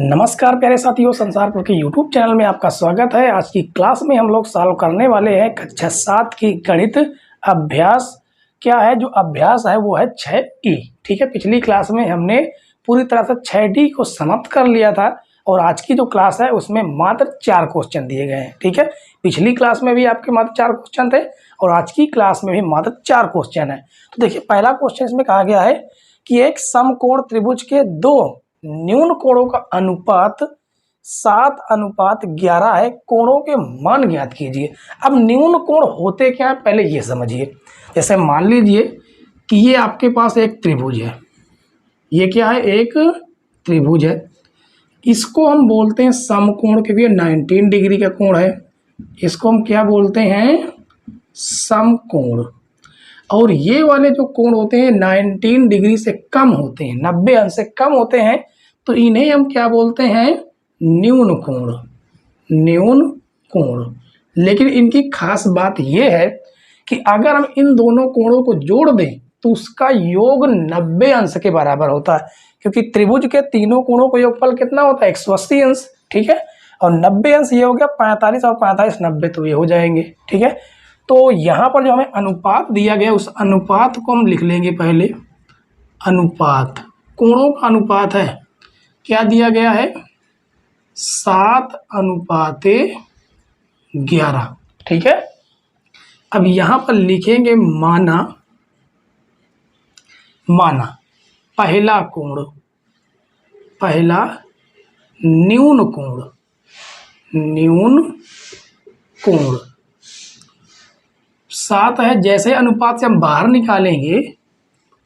नमस्कार प्यारे साथियों, संसारपुर के YouTube चैनल में आपका स्वागत है। आज की क्लास में हम लोग सॉल्व करने वाले हैं कक्षा 7 की गणित अभ्यास। क्या है जो अभ्यास है वो है 6E। ठीक है, पिछली क्लास में हमने पूरी तरह से 6D को समाप्त कर लिया था और आज की जो क्लास है उसमें मात्र 4 क्वेश्चन दिए गए हैं। ठीक है, पिछली क्लास में भी आपके मात्र 4 क्वेश्चन थे और आज की क्लास में भी मात्र 4 क्वेश्चन है। तो देखिए, पहला क्वेश्चन इसमें कहा गया है कि एक समकोण त्रिभुज के दो न्यून कोणों का अनुपात 7:11 है। कोणों के मान ज्ञात कीजिए। अब न्यून कोण होते क्या है पहले ये समझिए। जैसे मान लीजिए कि ये आपके पास एक त्रिभुज है, ये क्या है, एक त्रिभुज है। इसको हम बोलते हैं समकोण, क्योंकि ये 19 डिग्री का कोण है। इसको हम क्या बोलते हैं, समकोण। और ये वाले जो कोण होते हैं 19 डिग्री से कम होते हैं, 90 अंश से कम होते हैं, तो इन्हें हम क्या बोलते हैं, न्यून कोण। न्यून कोण। लेकिन इनकी खास बात यह है कि अगर हम इन दोनों कोणों को जोड़ दें तो उसका योग 90 अंश के बराबर होता है, क्योंकि त्रिभुज के तीनों कोणों का योगफल कितना होता है, 180 अंश। ठीक है, और 90 अंश ये हो गया 45 और 45 90, तो ये हो जाएंगे। ठीक है, तो यहाँ पर जो हमें अनुपात दिया गया उस अनुपात को हम लिख लेंगे पहले। अनुपात कोणों का अनुपात है, क्या दिया गया है, 7:11। ठीक है, अब यहाँ पर लिखेंगे माना। पहला कोण, पहला न्यून कोण। न्यून कोण 7 है। जैसे अनुपात से हम बाहर निकालेंगे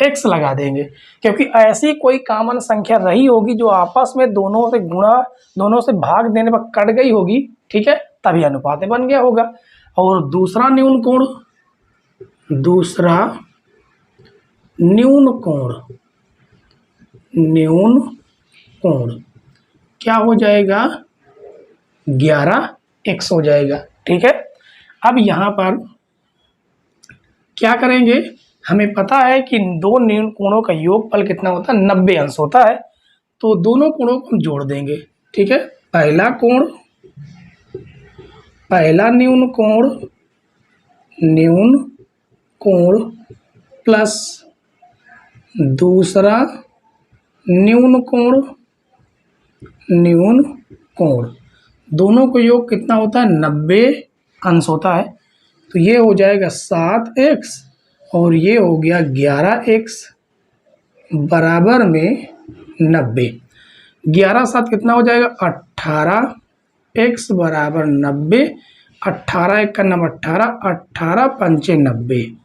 x लगा देंगे, क्योंकि ऐसी कोई कॉमन संख्या रही होगी जो आपस में दोनों से गुणा, दोनों से भाग देने पर कट गई होगी। ठीक है, तभी अनुपात बन गया होगा। और दूसरा न्यून कोण, दूसरा न्यून कोण, न्यून कोण क्या हो जाएगा, 11x हो जाएगा। ठीक है, अब यहाँ पर क्या करेंगे, हमें पता है कि दो न्यून कोणों का योगफल कितना होता है, 90 अंश होता है। तो दोनों कोणों को हम जोड़ देंगे। ठीक है, पहला कोण, पहला न्यून कोण, न्यून कोण प्लस दूसरा न्यून कोण, न्यून कोण, दोनों को योग कितना होता है, 90 अंश होता है। तो ये हो जाएगा 7x और ये हो गया 11x बराबर में 90। 11 7 कितना हो जाएगा, 18x बराबर 90। 18 1 का 9 18, 18 5 90।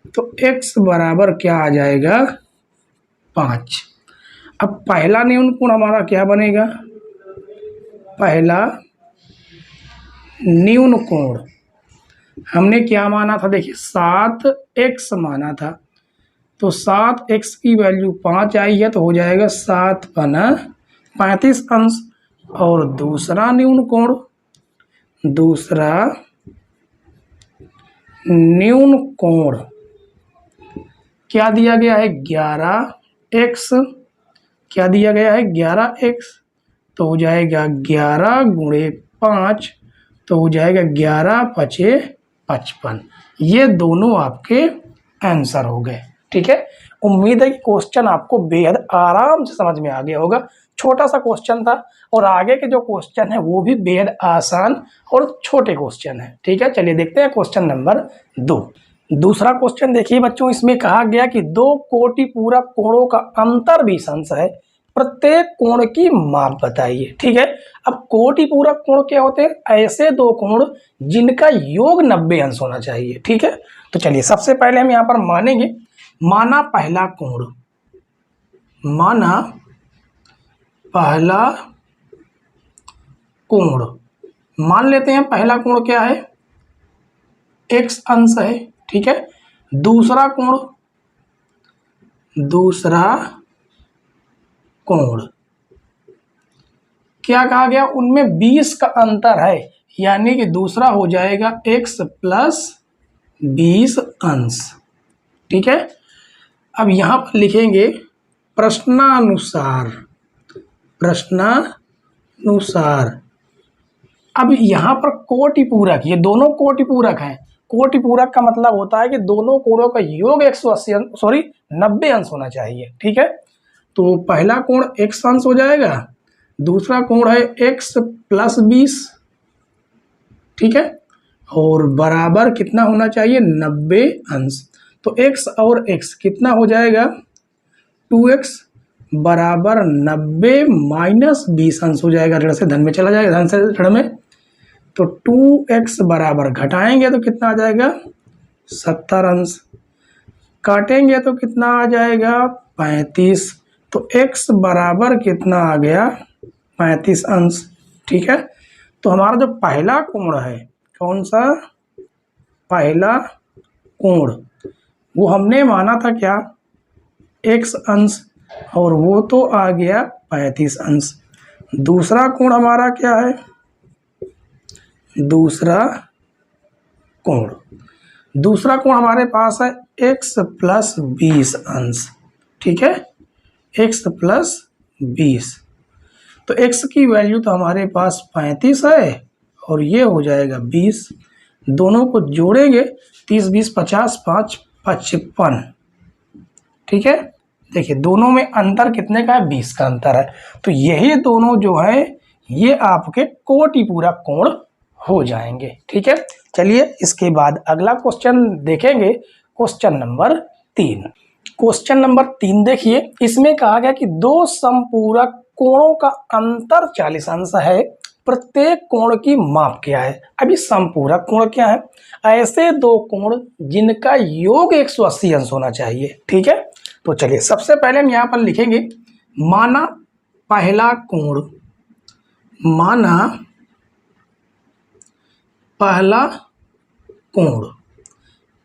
तो x बराबर क्या आ जाएगा, 5। अब पहला न्यून कोण हमारा क्या बनेगा, पहला न्यून कोण हमने क्या माना था, देखिए 7x माना था। तो 7x की वैल्यू 5 आई है, तो हो जाएगा 7 पना 35 अंश। और दूसरा न्यून कोण, दूसरा न्यून कोण क्या दिया गया है, 11x। क्या दिया गया है, 11x। तो हो जाएगा 11 गुणे 5, तो हो जाएगा 11 5 55। ये दोनों आपके आंसर हो गए। ठीक है, उम्मीद है कि क्वेश्चन आपको बेहद आराम से समझ में आ गया होगा। छोटा सा क्वेश्चन था और आगे के जो क्वेश्चन है वो भी बेहद आसान और छोटे क्वेश्चन है। ठीक है, चलिए देखते हैं क्वेश्चन नंबर 2। दूसरा क्वेश्चन देखिए बच्चों, इसमें कहा गया कि दो कोटि पूरक कोणों का अंतर भी अंश है, प्रत्येक कोण की माप बताइए। ठीक है, अब कोटि पूरक कोण क्या होते हैं, ऐसे दो कोण जिनका योग 90 अंश होना चाहिए। ठीक है, तो चलिए सबसे पहले हम यहाँ पर मानेंगे। माना पहला कोण, माना पहला कोण, मान लेते हैं पहला कोण क्या है, x अंश है। ठीक है, दूसरा कोण, दूसरा कोण क्या कहा गया, उनमें 20 का अंतर है, यानी कि दूसरा हो जाएगा x प्लस 20 अंश। ठीक है, अब यहां पर लिखेंगे प्रश्नानुसार, प्रश्नानुसार अनुसार। अब यहाँ पर कोटि पूरक, ये दोनों कोटि पूरक हैं। कोटि पूरक का मतलब होता है कि दोनों कोणों का योग 90 अंश होना चाहिए। ठीक है, तो पहला कोण x अंश हो जाएगा, दूसरा कोण है x प्लस 20। ठीक है, और बराबर कितना होना चाहिए, 90 अंश। तो x और x कितना हो जाएगा, 2x बराबर 90 माइनस 20 अंश हो जाएगा। ऋण से धन में चला जाएगा, धन से ऋण में, तो 2x बराबर घटाएंगे तो कितना आ जाएगा, 70 अंश। काटेंगे तो कितना आ जाएगा, 35। तो x बराबर कितना आ गया, 35 अंश। ठीक है, तो हमारा जो पहला कोण है, कौन सा पहला कोण, वो हमने माना था क्या, x अंश, और वो तो आ गया 35 अंश। दूसरा कोण हमारा क्या है, दूसरा कोण हमारे पास है x प्लस 20 अंश। ठीक है, x प्लस 20, तो x की वैल्यू तो हमारे पास 35 है और ये हो जाएगा 20। दोनों को जोड़ेंगे, 30 20 50, 5 55। ठीक है, देखिए दोनों में अंतर कितने का है, 20 का अंतर है। तो यही दोनों जो है ये आपके कोटि पूरक कोण हो जाएंगे। ठीक है, चलिए इसके बाद अगला क्वेश्चन देखेंगे, क्वेश्चन नंबर 3। क्वेश्चन नंबर 3 देखिए, इसमें कहा गया कि दो समपूरक कोणों का अंतर 40 अंश है, प्रत्येक कोण की माप क्या है। अभी समपूरक कोण क्या है, ऐसे दो कोण जिनका योग 180 अंश होना चाहिए। ठीक है, तो चलिए सबसे पहले हम यहाँ पर लिखेंगे, माना पहला कोण, माना पहला कोण,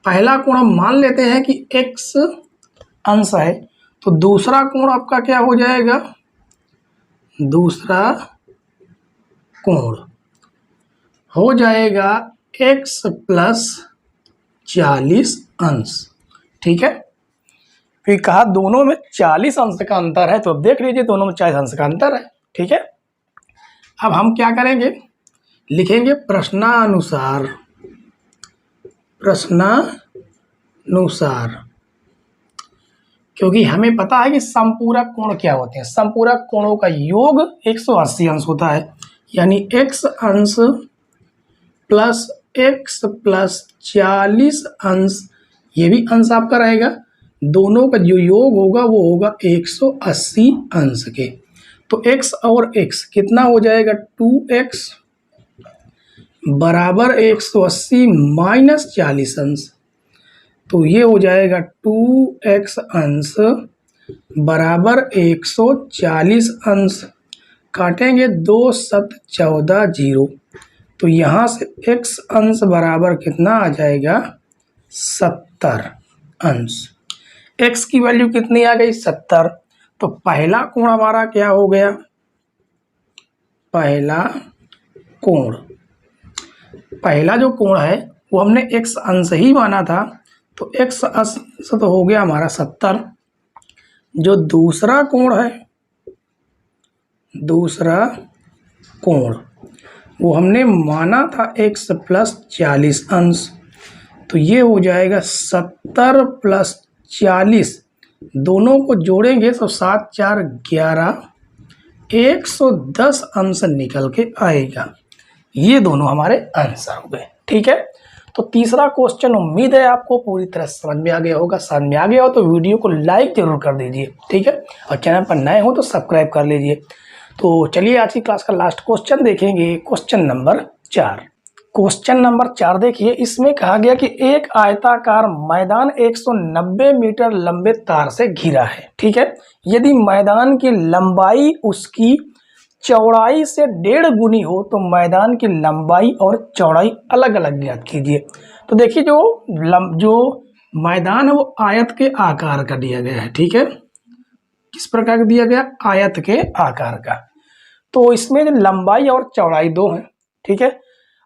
पहला कोण हम मान लेते हैं कि x अंश है, तो दूसरा कोण आपका क्या हो जाएगा, दूसरा कोण हो जाएगा x प्लस 40 अंश। ठीक है, फिर कहा दोनों में 40 अंश का अंतर है, तो अब देख लीजिए दोनों में 40 अंश का अंतर है। ठीक है, अब हम क्या करेंगे, लिखेंगे प्रश्नानुसार, प्रश्नानुसार, क्योंकि हमें पता है कि समपूरक कोण क्या होते हैं। समपूरक कोणों का योग 180 अंश होता है, यानी x अंश प्लस x प्लस 40 अंश, ये भी अंश आपका रहेगा, दोनों का जो योग होगा वो होगा 180 अंश के। तो x और x कितना हो जाएगा, 2x बराबर 180 माइनस 40 अंश, तो ये हो जाएगा 2x अंश बराबर 140 अंश। काटेंगे 2 7 14 0, तो यहाँ से x अंश बराबर कितना आ जाएगा, 70 अंश। x की वैल्यू कितनी आ गई, 70। तो पहला कोण हमारा क्या हो गया, पहला कोण, पहला जो कोण है वो हमने x अंश ही माना था, तो x अंश तो हो गया हमारा 70। जो दूसरा कोण है, दूसरा कोण वो हमने माना था x प्लस 40 अंश, तो ये हो जाएगा 70 प्लस 40, दोनों को जोड़ेंगे तो 7 4 11, 110 अंश निकल के आएगा। ये दोनों हमारे आंसर हो गए। ठीक है, तो तीसरा क्वेश्चन उम्मीद है आपको पूरी तरह समझ में आ गया होगा। समझ में आ गया हो तो वीडियो को लाइक जरूर कर दीजिए। ठीक है, और चैनल पर नए हो तो सब्सक्राइब कर लीजिए। तो चलिए आज की क्लास का लास्ट क्वेश्चन देखेंगे, क्वेश्चन नंबर 4। क्वेश्चन नंबर 4 देखिए, इसमें कहा गया कि एक आयताकार मैदान 190 मीटर लंबे तार से घिरा है। ठीक है, यदि मैदान की लंबाई उसकी चौड़ाई से 1.5 गुनी हो तो मैदान की लंबाई और चौड़ाई अलग अलग ज्ञात कीजिए। तो देखिए जो मैदान है वो आयत के आकार का दिया गया है। ठीक है, किस प्रकार का दिया गया, आयत के आकार का। तो इसमें जो लंबाई और चौड़ाई 2 है। ठीक है,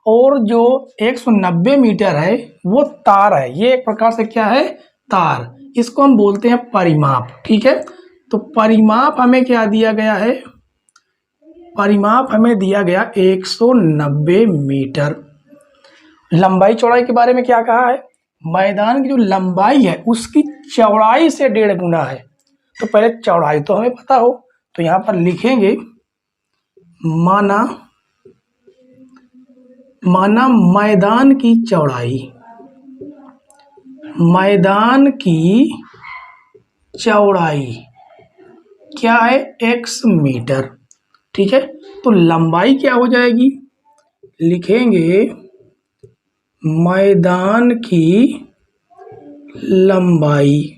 और जो 190 मीटर है वो तार है, ये एक प्रकार से क्या है, तार, इसको हम बोलते हैं परिमाप। ठीक है, तो परिमाप हमें क्या दिया गया है, परिमाप हमें दिया गया 190 मीटर। लंबाई चौड़ाई के बारे में क्या कहा है, मैदान की जो लंबाई है उसकी चौड़ाई से 1.5 गुना है। तो पहले चौड़ाई तो हमें पता हो, तो यहाँ पर लिखेंगे माना मैदान की चौड़ाई, मैदान की चौड़ाई क्या है, x मीटर। ठीक है, तो लंबाई क्या हो जाएगी, लिखेंगे मैदान की लंबाई।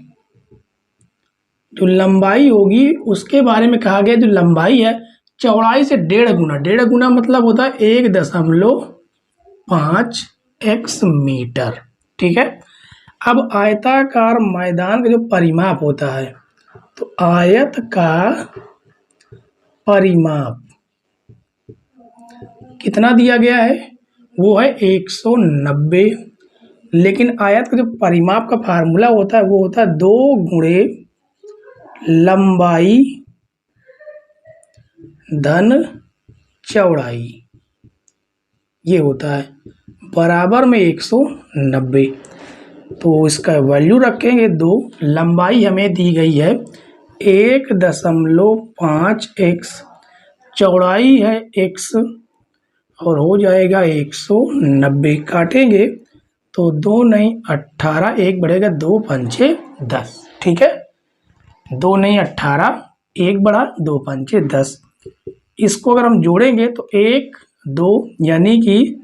जो लंबाई होगी उसके बारे में कहा गया, जो लंबाई है चौड़ाई से 1.5 गुना, 1.5 गुना मतलब होता है 1.5x मीटर। ठीक है, अब आयताकार मैदान का जो परिमाप होता है, तो आयत का परिमाप कितना दिया गया है, वो है 190। लेकिन आयत का जो परिमाप का फार्मूला होता है वो होता है 2 गुणे लंबाई धन चौड़ाई, ये होता है बराबर में 190। तो इसका वैल्यू रखेंगे 2, लंबाई हमें दी गई है 1.5x, चौड़ाई है x और हो जाएगा 190। काटेंगे तो 2 नहीं 18, 1 बढ़ेगा 2 पंचे 10। ठीक है, 2 नहीं 18, 1 बढ़ा 2 पंचे 10। इसको अगर हम जोड़ेंगे तो 1 2 यानी कि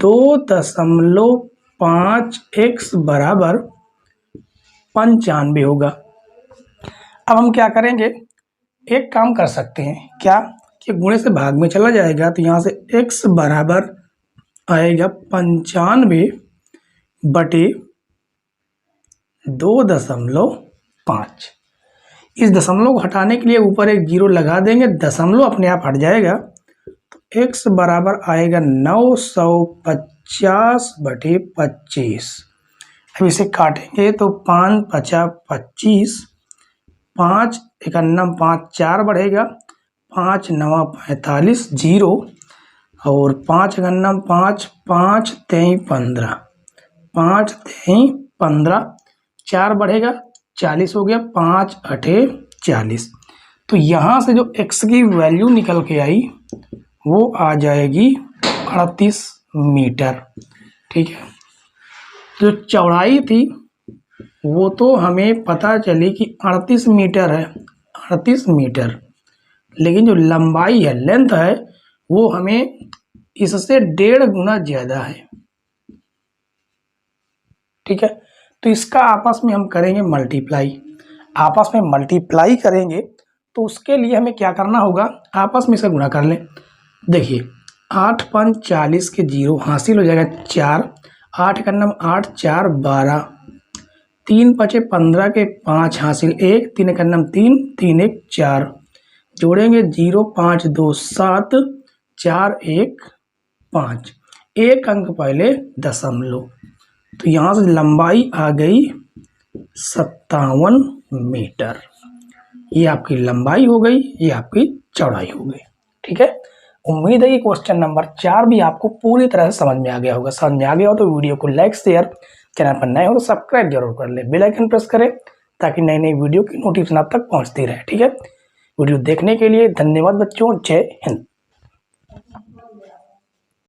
2.5x बराबर 95 होगा। अब हम क्या करेंगे, एक काम कर सकते हैं क्या, कि गुणे से भाग में चला जाएगा, तो यहाँ से x बराबर आएगा 95 बटे 2.5। इस दशमलव को हटाने के लिए ऊपर एक 0 लगा देंगे, दशमलव अपने आप हट जाएगा। तो x बराबर आएगा 950 बटे 25। अब इसे काटेंगे तो 5 पचा 25, 5 51 5 4 बढ़ेगा, 5 9 45 0 और 5 51 5 5 3 15, 5 3 15 4 बढ़ेगा 40 हो गया, 5 8 40। तो यहाँ से जो x की वैल्यू निकल के आई वो आ जाएगी 38 मीटर। ठीक है, जो चौड़ाई थी वो तो हमें पता चली कि 38 मीटर है, 38 मीटर, लेकिन जो लंबाई है लेंथ है वो हमें इससे 1.5 गुना ज़्यादा है। ठीक है, तो इसका आपस में हम करेंगे मल्टीप्लाई, आपस में मल्टीप्लाई करेंगे तो उसके लिए हमें क्या करना होगा, आपस में इसका गुणा कर लें। देखिए 8 5 40 के 0 हासिल हो जाएगा 4, 8 का नम 8 4 12, 3 5 15 के 5 हासिल 1, 3 का नम 3, 3 1 4, जोड़ेंगे 0 5 2 7 4 1 5, एक अंक पहले दशमलव, तो यहाँ से लंबाई आ गई 57 मीटर। ये आपकी लंबाई हो गई, ये आपकी चौड़ाई हो गई। ठीक है, उम्मीद है कि क्वेश्चन नंबर 4 भी आपको पूरी तरह से समझ में आ गया होगा। समझ में आ गया हो तो वीडियो को लाइक शेयर, चैनल पर नए हो तो सब्सक्राइब जरूर कर ले, बेल आइकन प्रेस करें ताकि नई नई वीडियो की नोटिफिकेशन आप तक पहुंचती रहे। ठीक है, वीडियो देखने के लिए धन्यवाद बच्चों, जय हिंद।